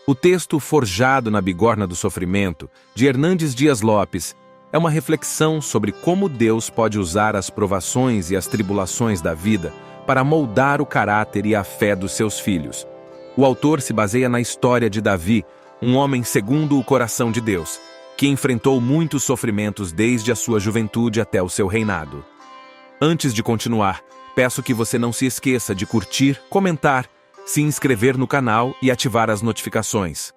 O texto Forjado na Bigorna do Sofrimento, de Hernandes Dias Lopes, é uma reflexão sobre como Deus pode usar as provações e as tribulações da vida para moldar o caráter e a fé dos seus filhos. O autor se baseia na história de Davi, um homem segundo o coração de Deus, que enfrentou muitos sofrimentos desde a sua juventude até o seu reinado. Antes de continuar, peço que você não se esqueça de curtir, comentar, se inscrever no canal e ativar as notificações.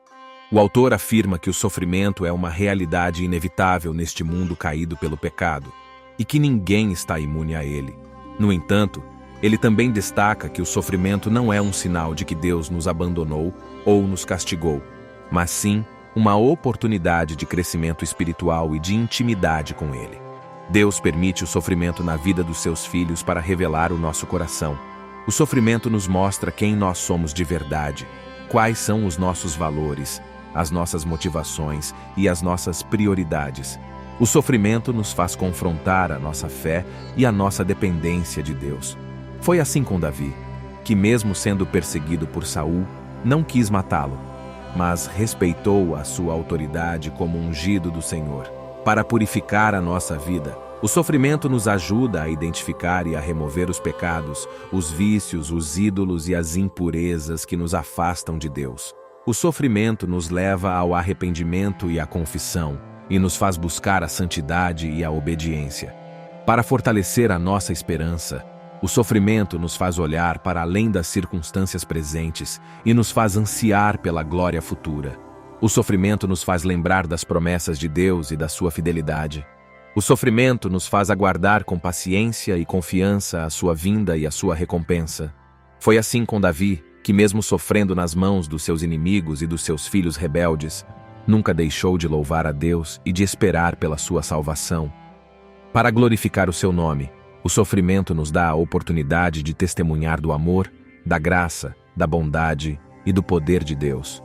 O autor afirma que o sofrimento é uma realidade inevitável neste mundo caído pelo pecado e que ninguém está imune a ele. No entanto, ele também destaca que o sofrimento não é um sinal de que Deus nos abandonou ou nos castigou, mas sim uma oportunidade de crescimento espiritual e de intimidade com Ele. Deus permite o sofrimento na vida dos seus filhos para revelar o nosso coração. O sofrimento nos mostra quem nós somos de verdade, quais são os nossos valores, as nossas motivações e as nossas prioridades. O sofrimento nos faz confrontar a nossa fé e a nossa dependência de Deus. Foi assim com Davi, que mesmo sendo perseguido por Saul, não quis matá-lo, mas respeitou a sua autoridade como ungido do Senhor. Para purificar a nossa vida, o sofrimento nos ajuda a identificar e a remover os pecados, os vícios, os ídolos e as impurezas que nos afastam de Deus. O sofrimento nos leva ao arrependimento e à confissão, e nos faz buscar a santidade e a obediência. Para fortalecer a nossa esperança, o sofrimento nos faz olhar para além das circunstâncias presentes e nos faz ansiar pela glória futura. O sofrimento nos faz lembrar das promessas de Deus e da sua fidelidade. O sofrimento nos faz aguardar com paciência e confiança a sua vinda e a sua recompensa. Foi assim com Davi, que mesmo sofrendo nas mãos dos seus inimigos e dos seus filhos rebeldes, nunca deixou de louvar a Deus e de esperar pela sua salvação. Para glorificar o seu nome, o sofrimento nos dá a oportunidade de testemunhar do amor, da graça, da bondade e do poder de Deus.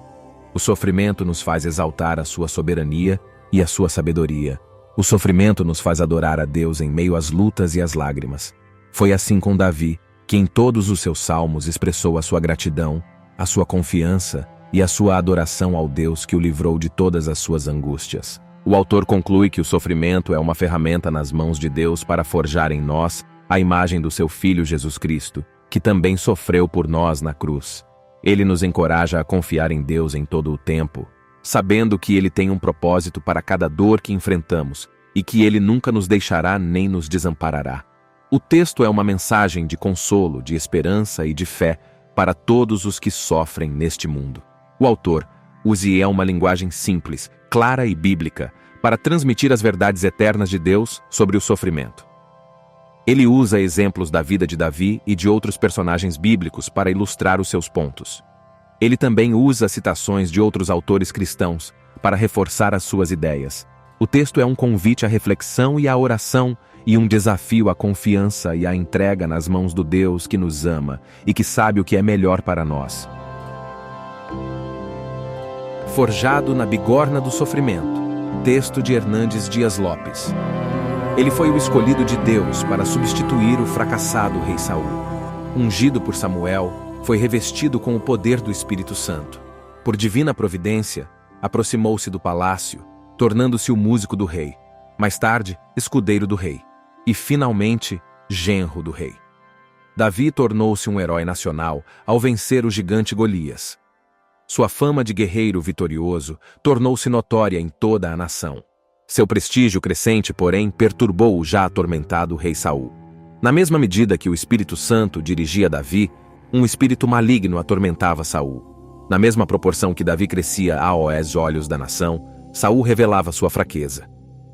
O sofrimento nos faz exaltar a sua soberania e a sua sabedoria. O sofrimento nos faz adorar a Deus em meio às lutas e às lágrimas. Foi assim com Davi, que em todos os seus salmos expressou a sua gratidão, a sua confiança e a sua adoração ao Deus que o livrou de todas as suas angústias. O autor conclui que o sofrimento é uma ferramenta nas mãos de Deus para forjar em nós a imagem do seu Filho Jesus Cristo, que também sofreu por nós na cruz. Ele nos encoraja a confiar em Deus em todo o tempo, sabendo que Ele tem um propósito para cada dor que enfrentamos e que Ele nunca nos deixará nem nos desamparará. O texto é uma mensagem de consolo, de esperança e de fé para todos os que sofrem neste mundo. O autor usa uma linguagem simples, clara e bíblica para transmitir as verdades eternas de Deus sobre o sofrimento. Ele usa exemplos da vida de Davi e de outros personagens bíblicos para ilustrar os seus pontos. Ele também usa citações de outros autores cristãos para reforçar as suas ideias. O texto é um convite à reflexão e à oração e um desafio à confiança e à entrega nas mãos do Deus que nos ama e que sabe o que é melhor para nós. Forjado na Bigorna do Sofrimento, texto de Hernandes Dias Lopes. Ele foi o escolhido de Deus para substituir o fracassado rei Saul. Ungido por Samuel, foi revestido com o poder do Espírito Santo. Por divina providência, aproximou-se do palácio, tornando-se o músico do rei. Mais tarde, escudeiro do rei. E, finalmente, genro do rei. Davi tornou-se um herói nacional ao vencer o gigante Golias. Sua fama de guerreiro vitorioso tornou-se notória em toda a nação. Seu prestígio crescente, porém, perturbou o já atormentado rei Saul. Na mesma medida que o Espírito Santo dirigia Davi, um espírito maligno atormentava Saul. Na mesma proporção que Davi crescia aos olhos da nação, Saul revelava sua fraqueza.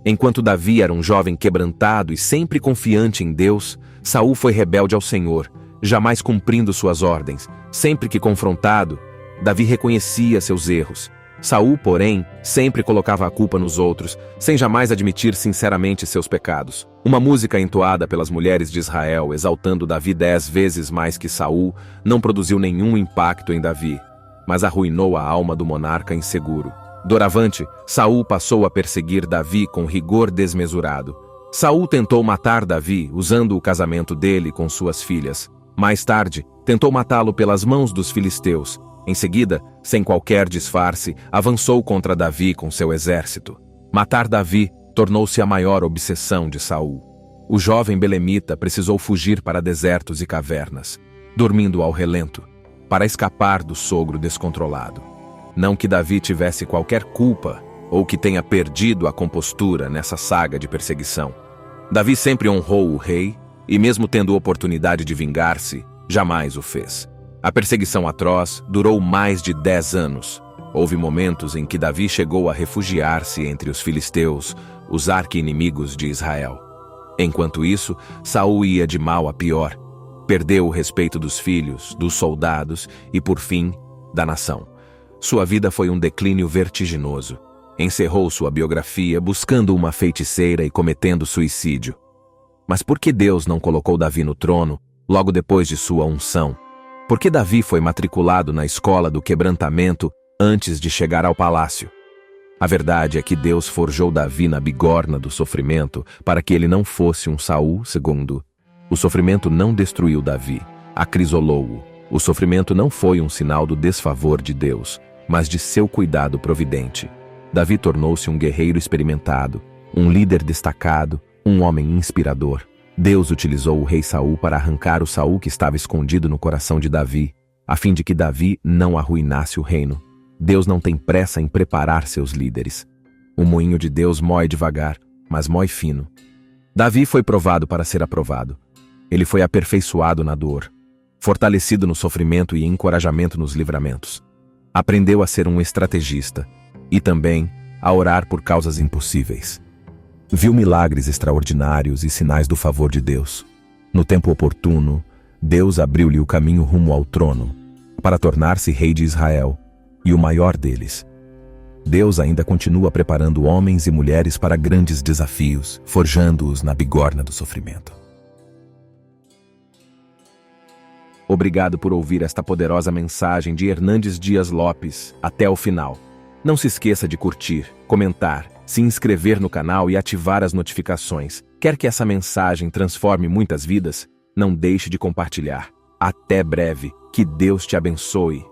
Enquanto Davi era um jovem quebrantado e sempre confiante em Deus, Saul foi rebelde ao Senhor, jamais cumprindo suas ordens. Sempre que confrontado, Davi reconhecia seus erros. Saul, porém, sempre colocava a culpa nos outros, sem jamais admitir sinceramente seus pecados. Uma música entoada pelas mulheres de Israel, exaltando Davi 10 vezes mais que Saul, não produziu nenhum impacto em Davi, mas arruinou a alma do monarca inseguro. Doravante, Saul passou a perseguir Davi com rigor desmesurado. Saul tentou matar Davi usando o casamento dele com suas filhas. Mais tarde, tentou matá-lo pelas mãos dos filisteus, Em seguida, sem qualquer disfarce, avançou contra Davi com seu exército. Matar Davi tornou-se a maior obsessão de Saul. O jovem belemita precisou fugir para desertos e cavernas, dormindo ao relento, para escapar do sogro descontrolado. Não que Davi tivesse qualquer culpa ou que tenha perdido a compostura nessa saga de perseguição. Davi sempre honrou o rei e, mesmo tendo oportunidade de vingar-se, jamais o fez. A perseguição atroz durou mais de 10 anos. Houve momentos em que Davi chegou a refugiar-se entre os filisteus, os arqui-inimigos de Israel. Enquanto isso, Saul ia de mal a pior. Perdeu o respeito dos filhos, dos soldados e, por fim, da nação. Sua vida foi um declínio vertiginoso. Encerrou sua biografia buscando uma feiticeira e cometendo suicídio. Mas por que Deus não colocou Davi no trono logo depois de sua unção? Por que Davi foi matriculado na escola do quebrantamento antes de chegar ao palácio? A verdade é que Deus forjou Davi na bigorna do sofrimento para que ele não fosse um Saul II. O sofrimento não destruiu Davi, acrisolou-o. O sofrimento não foi um sinal do desfavor de Deus, mas de seu cuidado providente. Davi tornou-se um guerreiro experimentado, um líder destacado, um homem inspirador. Deus utilizou o rei Saul para arrancar o Saul que estava escondido no coração de Davi, a fim de que Davi não arruinasse o reino. Deus não tem pressa em preparar seus líderes. O moinho de Deus moe devagar, mas moe fino. Davi foi provado para ser aprovado. Ele foi aperfeiçoado na dor, fortalecido no sofrimento e encorajamento nos livramentos. Aprendeu a ser um estrategista e também a orar por causas impossíveis. Viu milagres extraordinários e sinais do favor de Deus. No tempo oportuno, Deus abriu-lhe o caminho rumo ao trono, para tornar-se rei de Israel, e o maior deles. Deus ainda continua preparando homens e mulheres para grandes desafios, forjando-os na bigorna do sofrimento. Obrigado por ouvir esta poderosa mensagem de Hernandes Dias Lopes até o final. Não se esqueça de curtir, comentar, se inscrever no canal e ativar as notificações. Quer que essa mensagem transforme muitas vidas? Não deixe de compartilhar. Até breve. Que Deus te abençoe.